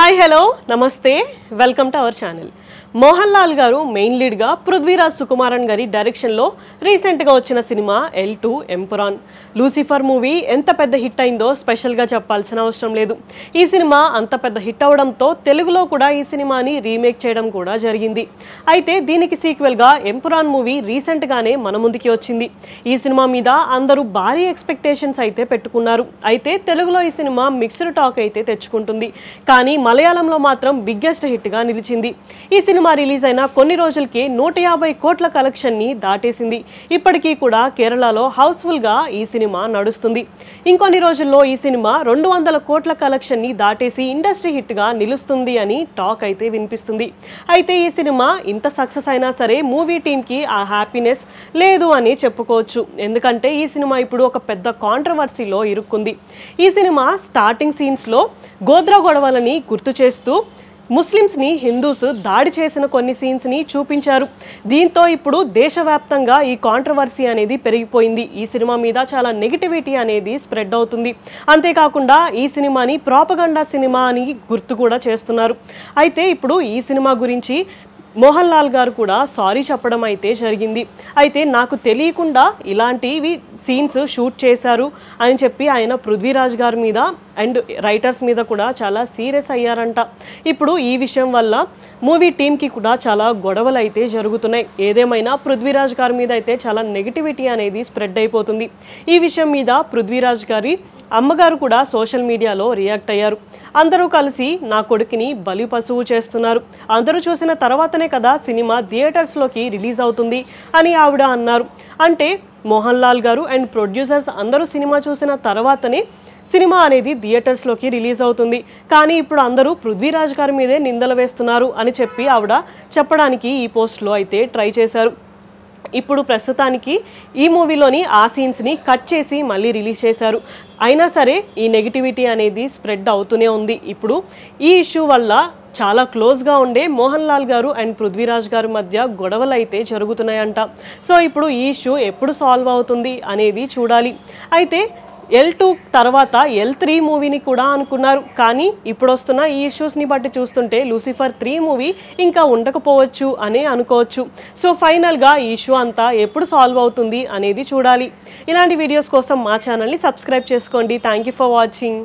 Hi hello నమస్తే welcome to our channel. Mohan Lal గారు main lead గా పృథ్వీరాజ్ సుకుమారన్ గారి డైరెక్షన్ లో రీసెంట్ గా వచ్చిన cinema L2 Empuraan. Lucifer movie ఎంత పెద్ద హిట్ అయిందో స్పెషల్ గా చెప్పాల్సిన అవసరం లేదు. ఈ సినిమా అంత పెద్ద హిట్ అవడంతో తెలుగులో కూడా ఈ సినిమాని రీమేక్ చేయడం కూడా జరిగింది. అయితే దీనికి సీక్వెల్ గా ఎంపురాన్ మూవీ రీసెంట్ గానే మన ముందుకి వచ్చింది. ఈ సినిమా మీద అందరూ భారీ ఎక్స్పెక్టేషన్స్ అయితే పెట్టుకున్నారు. అయితే తెలుగులో ఈ సినిమా మిక్స్డ్ టాక్ అయితే తెచ్చుకుంటుంది. కానీ మలయాళంలో మాత్రం బిగ్గెస్ట్ హిట్ గా నిలిచింది. ఈ సినిమా రిలీజ్ అయిన కొన్ని రోజులకే 150 కోట్ల కలెక్షన్ ని దాటేసింది. ఇప్పటికీ కూడా కేరళలో హౌస్ఫుల్ గా ఈ సినిమా నడుస్తుంది. ఇంకొన్ని రోజుల్లో ఈ సినిమా 200 కోట్ల కలెక్షన్ ని దాటేసి ఇండస్ట్రీ హిట్ గా నిలుస్తుంది అని టాక్ అయితే వినిపిస్తుంది. అయితే ఈ సినిమా ఇంత సక్సెస్ అయినా సరే మూవీ టీమ్ కి ఆ హ్యాపీనెస్ లేదు అని చెప్పుకోవచ్చు. ఎందుకంటే ఈ సినిమా ఇప్పుడు ఒక పెద్ద కాంట్రవర్సీలో ఇరుక్కుంది. ఈ సినిమా స్టార్టింగ్ సీన్స్ లో గోద్రా గొడవలని గుర్తు చేస్తూ ముస్లిమ్స్ ని హిందూస్ దాడి చేసిన కొన్ని సీన్స్ ని చూపించారు. దీంతో ఇప్పుడు దేశవ్యాప్తంగా ఈ కాంట్రవర్సీ అనేది పెరిగిపోయింది. ఈ సినిమా మీద చాలా నెగిటివిటీ అనేది స్ప్రెడ్ అవుతుంది. అంతేకాకుండా ఈ సినిమాని ప్రాపగండా సినిమా అని గుర్తు కూడా చేస్తున్నారు. అయితే ఇప్పుడు ఈ సినిమా గురించి మోహన్ లాల్ గారు కూడా సారీ చెప్పడం అయితే జరిగింది. అయితే నాకు తెలియకుండా ఇలాంటివి సీన్స్ షూట్ చేశారు అని చెప్పి ఆయన పృథ్వీరాజ్ గారి మీద అండ్ రైటర్స్ మీద కూడా చాలా సీరియస్ అయ్యారంట. ఇప్పుడు ఈ విషయం వల్ల మూవీ టీంకి కూడా చాలా గొడవలు అయితే జరుగుతున్నాయి. ఏదేమైనా పృథ్వీరాజ్ గారి మీద అయితే చాలా నెగిటివిటీ అనేది స్ప్రెడ్ అయిపోతుంది. ఈ విషయం మీద పృథ్వీరాజ్ గారి అమ్మగారు కూడా సోషల్ మీడియాలో రియాక్ట్ అయ్యారు. అందరూ కలిసి నా కొడుకుని బలి పశువు చేస్తున్నారు. అందరూ చూసిన తర్వాతనే కదా సినిమా థియేటర్స్లోకి రిలీజ్ అవుతుంది అని ఆవిడ అన్నారు. అంటే మోహన్ లాల్ గారు అండ్ ప్రొడ్యూసర్స్ అందరూ సినిమా చూసిన తర్వాతనే సినిమా అనేది థియేటర్స్లోకి రిలీజ్ అవుతుంది. కానీ ఇప్పుడు అందరూ పృథ్వీరాజ్ గారి మీదే నిందలు వేస్తున్నారు అని చెప్పి ఆవిడ చెప్పడానికి ఈ పోస్ట్లో అయితే ట్రై చేశారు. ఇప్పుడు ప్రస్తుతానికి ఈ మూవీలోని ఆ సీన్స్ని కట్ చేసి మళ్ళీ రిలీజ్ చేశారు. అయినా సరే ఈ నెగిటివిటీ అనేది స్ప్రెడ్ అవుతూనే ఉంది. ఇప్పుడు ఈ ఇష్యూ వల్ల చాలా క్లోజ్గా ఉండే మోహన్ లాల్ గారు అండ్ పృథ్వీరాజ్ గారి మధ్య గొడవలు అయితే జరుగుతున్నాయంట. సో ఇప్పుడు ఈ ఇష్యూ ఎప్పుడు సాల్వ్ అవుతుంది అనేది చూడాలి. అయితే L2 తర్వాత L3 మూవీని కూడా అనుకున్నారు. కానీ ఇప్పుడు వస్తున్న ఈ ఇష్యూస్ని బట్టి చూస్తుంటే లూసిఫర్ 3 మూవీ ఇంకా ఉండకపోవచ్చు అనే అనుకోవచ్చు. సో ఫైనల్గా ఈ ఇష్యూ అంతా ఎప్పుడు సాల్వ్ అవుతుంది అనేది చూడాలి. ఇలాంటి వీడియోస్ కోసం మా ఛానల్ని సబ్స్క్రైబ్ చేసుకోండి. Thank you for watching.